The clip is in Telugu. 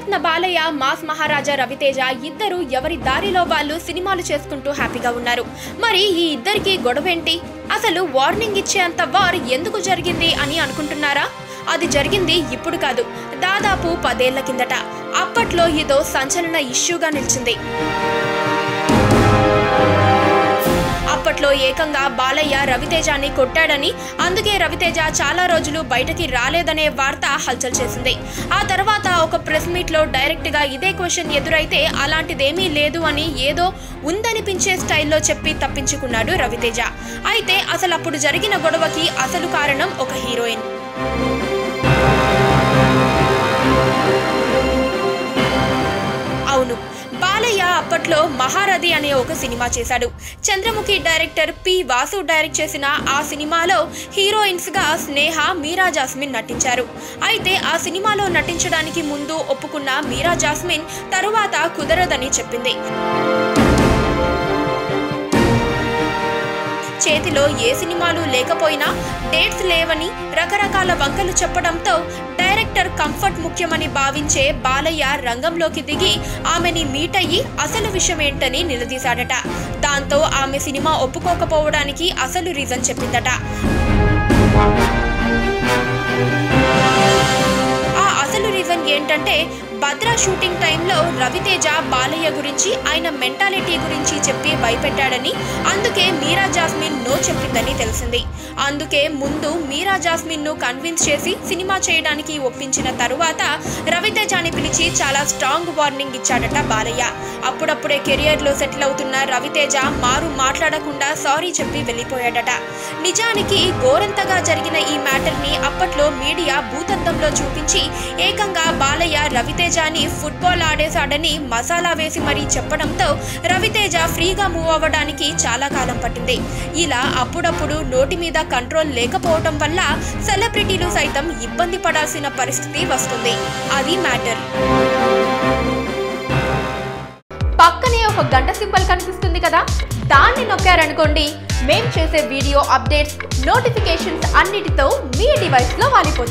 మణిరత్న బాలయ్య, మాస్ మహారాజా రవితేజ ఇద్దరు ఎవరి దారిలో వాళ్ళు సినిమాలు చేసుకుంటూ హ్యాపీగా ఉన్నారు. మరి ఈ ఇద్దరికి గొడవేంటి? అసలు వార్నింగ్ ఇచ్చేంత వార్ ఎందుకు జరిగింది అని అనుకుంటున్నారా? అది జరిగింది ఇప్పుడు కాదు, దాదాపు 10 ఏళ్ల కిందట. అప్పట్లో ఇదో సంచలన ఇష్యూగా నిలిచింది. అప్పట్లో ఏకంగా బాలయ్య రవితేజని కొట్టాడని, అందుకే రవితేజ చాలా రోజులు బయటకి రాలేదనే వార్త హల్చల్ చేసింది. ఆ తర్వాత ఒక ప్రెస్ మీట్ లో డైరెక్ట్ గా ఇదే క్వశ్చన్ ఎదురైతే అలాంటిదేమీ లేదు అని ఏదో ఉందనిపించే స్టైల్లో చెప్పి తప్పించుకున్నాడు రవితేజ. అయితే అసలు అప్పుడు జరిగిన గొడవకి అసలు కారణం ఒక హీరోయిన్. అవును, బాలయ్య అప్పట్లో మహారథి అనే ఒక సినిమా చేశాడు. Chandramukhi director P Vasu direct చేసిన ఆ సినిమాలో హీరోయిన్స్ గా స్నేహ, మీరా జాస్మిన్ నటించారు. అయితే ఆ సినిమాలో నటించడానికి ముందు ఒప్పుకున్న మీరా జాస్మిన్ తరువాత కుదరదని చెప్పింది. చేతిలో ఏ సినిమాలు లేకపోయినా, డేట్స్ లేవని రకరకాల వంకలు చెప్పడంతో డైరెక్టర్ కంఫర్ట్ ముఖ్యమని భావించే బాలయ్య రంగంలోకి దిగి ఆమెని మీట్ అయ్యి అసలు విషయం ఏంటని నిలదీశాడట. దాంతో ఆమె సినిమా ఒప్పుకోకపోవడానికి అసలు రీజన్ చెప్పిందట. ఆ అసలు రీజన్ ఏంటంటే, భద్ర షూటింగ్ టైంలో రవితేజ బాలయ్య గురించి, ఆయన మెంటాలిటీ గురించి చెప్పి భయపెట్టాడని, అందుకే మీరా జాస్మిన్ నో చెప్పిందని తెలిసింది. అందుకే ముందు మీరా జాస్మిన్ ను కన్విన్స్ చేసి సినిమా చేయడానికి ఒప్పించిన తరువాత రవితేజని పిలిచి చాలా స్ట్రాంగ్ వార్నింగ్ ఇచ్చాడట బాలయ్య. అప్పుడప్పుడే కెరియర్ లో సెటిల్ అవుతున్న రవితేజ మారు మాట్లాడకుండా సారీ చెప్పి వెళ్ళిపోయాడట. నిజానికి గోరంతగా జరిగిన ఈ మ్యాటర్ ని అప్పట్లో మీడియా భూతద్దంలో చూపించి ఏకంగా బాలయ్య రవితేజని ఫుట్బాల్ ఆడేశాడని మసాలా వేసి మరీ చెప్పడంతో రవితేజ ఫ్రీగా మూవ్ అవ్వడానికి చాలా కాలం పట్టింది. ఇలా అప్పుడప్పుడు నోటి మీద కంట్రోల్ లేకపోవడం వల్ల సెలబ్రిటీలు సైతం ఇబ్బంది పడాల్సిన పరిస్థితి వస్తుంది. అది మ్యాటర్. పక్కనే ఒక గంట సింబల్ కనిపిస్తుంది కదా, దాన్ని నొక్కారనుకోండి, మేం చేసే వీడియో అప్డేట్స్, నోటిఫికేషన్స్ అన్నిటితో మీ డివైస్ లో వాలిపోతుంది.